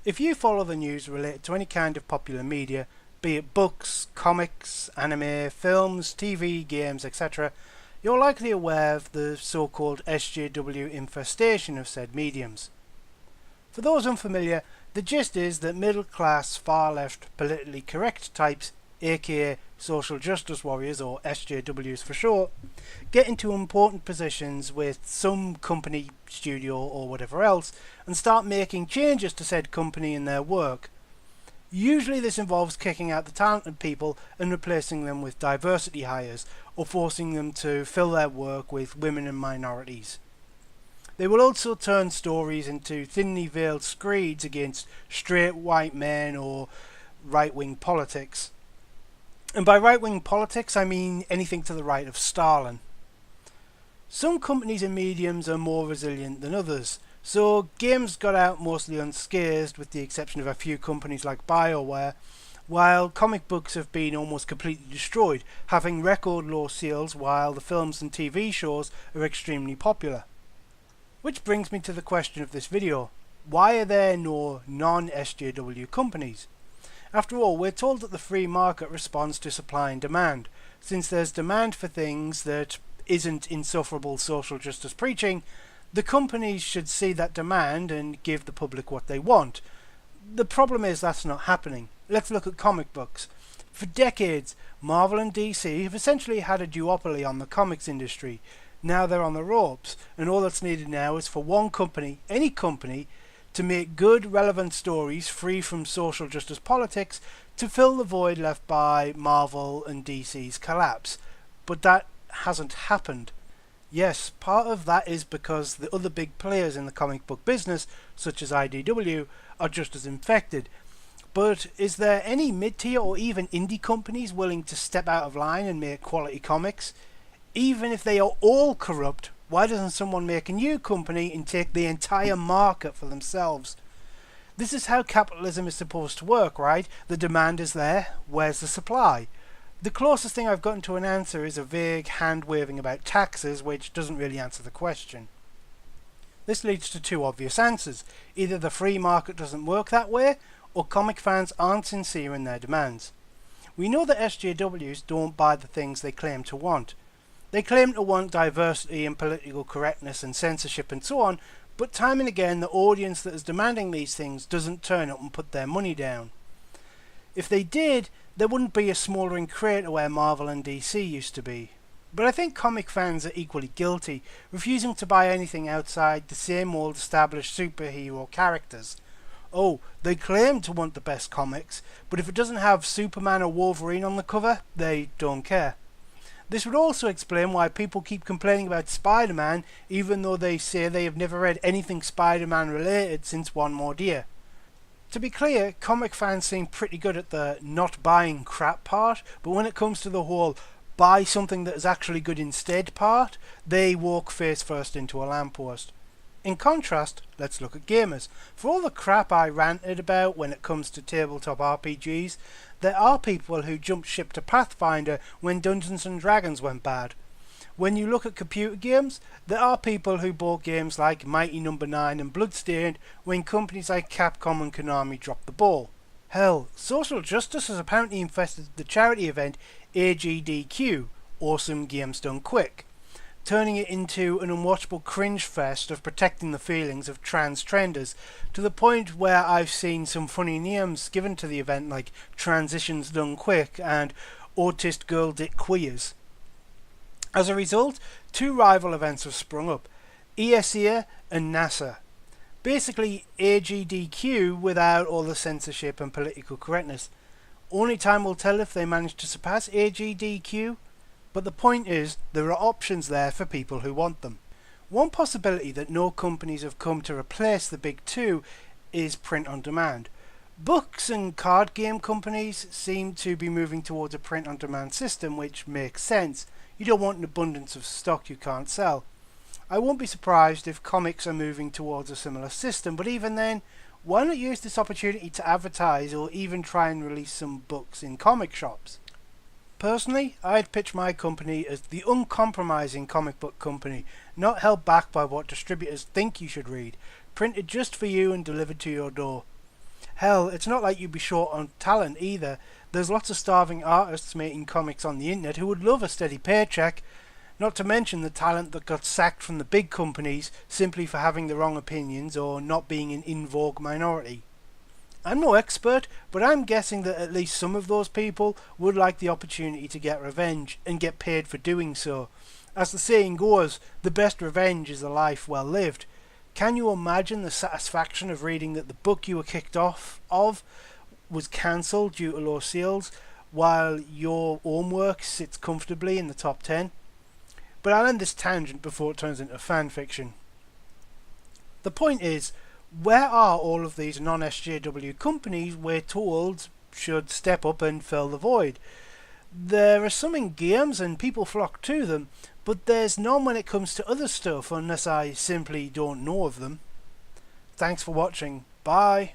If you follow the news related to any kind of popular media, be it books, comics, anime, films, TV, games, etc., you're likely aware of the so-called SJW infestation of said mediums. For those unfamiliar, the gist is that middle-class, far-left, politically correct types, aka social justice warriors, or SJWs for short, get into important positions with some company, studio or whatever else and start making changes to said company and their work. Usually this involves kicking out the talented people and replacing them with diversity hires, or forcing them to fill their work with women and minorities. They will also turn stories into thinly veiled screeds against straight white men or right-wing politics. And by right-wing politics I mean anything to the right of Stalin. Some companies and mediums are more resilient than others, so games got out mostly unscathed with the exception of a few companies like BioWare, while comic books have been almost completely destroyed, having record low sales while the films and TV shows are extremely popular. Which brings me to the question of this video: why are there no non-SJW companies? After all, we're told that the free market responds to supply and demand. Since there's demand for things that isn't insufferable social justice preaching, the companies should see that demand and give the public what they want. The problem is that's not happening. Let's look at comic books. For decades, Marvel and DC have essentially had a duopoly on the comics industry. Now they're on the ropes, and all that's needed now is for one company, any company, to make good, relevant stories free from social justice politics to fill the void left by Marvel and DC's collapse. But that hasn't happened. Yes, part of that is because the other big players in the comic book business, such as IDW, are just as infected. But is there any mid-tier or even indie companies willing to step out of line and make quality comics? Even if they are all corrupt, why doesn't someone make a new company and take the entire market for themselves? This is how capitalism is supposed to work, right? The demand is there, where's the supply? The closest thing I've gotten to an answer is a vague hand-waving about taxes, which doesn't really answer the question. This leads to two obvious answers. Either the free market doesn't work that way, or comic fans aren't sincere in their demands. We know that SJWs don't buy the things they claim to want. They claim to want diversity and political correctness and censorship and so on, but time and again the audience that is demanding these things doesn't turn up and put their money down. If they did, there wouldn't be a smouldering crater where Marvel and DC used to be. But I think comic fans are equally guilty, refusing to buy anything outside the same old established superhero characters. Oh, they claim to want the best comics, but if it doesn't have Superman or Wolverine on the cover, they don't care. This would also explain why people keep complaining about Spider-Man even though they say they have never read anything Spider-Man related since One More Dear. To be clear, comic fans seem pretty good at the not buying crap part, but when it comes to the whole buy something that is actually good instead part, they walk face first into a lamppost. In contrast, let's look at gamers. For all the crap I ranted about when it comes to tabletop RPGs, there are people who jumped ship to Pathfinder when Dungeons and Dragons went bad. When you look at computer games, there are people who bought games like Mighty No. 9 and Bloodstained when companies like Capcom and Konami dropped the ball. Hell, social justice has apparently infested the charity event AGDQ, Awesome Games Done Quick, turning it into an unwatchable cringe fest of protecting the feelings of trans trenders, to the point where I've seen some funny names given to the event like Transitions Done Quick and Autist Girl Dick Queers. As a result, two rival events have sprung up, ESEA and NASA. Basically AGDQ without all the censorship and political correctness. Only time will tell if they manage to surpass AGDQ. But the point is, there are options there for people who want them. One possibility that no companies have come to replace the big two is print on demand. Books and card game companies seem to be moving towards a print on demand system, which makes sense. You don't want an abundance of stock you can't sell. I won't be surprised if comics are moving towards a similar system, but even then, why not use this opportunity to advertise or even try and release some books in comic shops? Personally, I'd pitch my company as the uncompromising comic book company, not held back by what distributors think you should read, printed just for you and delivered to your door. Hell, it's not like you'd be short on talent either. There's lots of starving artists making comics on the internet who would love a steady paycheck, not to mention the talent that got sacked from the big companies simply for having the wrong opinions or not being an in vogue minority. I'm no expert, but I'm guessing that at least some of those people would like the opportunity to get revenge and get paid for doing so. As the saying goes, the best revenge is a life well lived. Can you imagine the satisfaction of reading that the book you were kicked off of was cancelled due to low sales, while your own work sits comfortably in the top 10? But I'll end this tangent before it turns into fan fiction. The point is, where are all of these non-SJW companies we're told should step up and fill the void? There are some in games and people flock to them, but there's none when it comes to other stuff unless I simply don't know of them. Thanks for watching. Bye.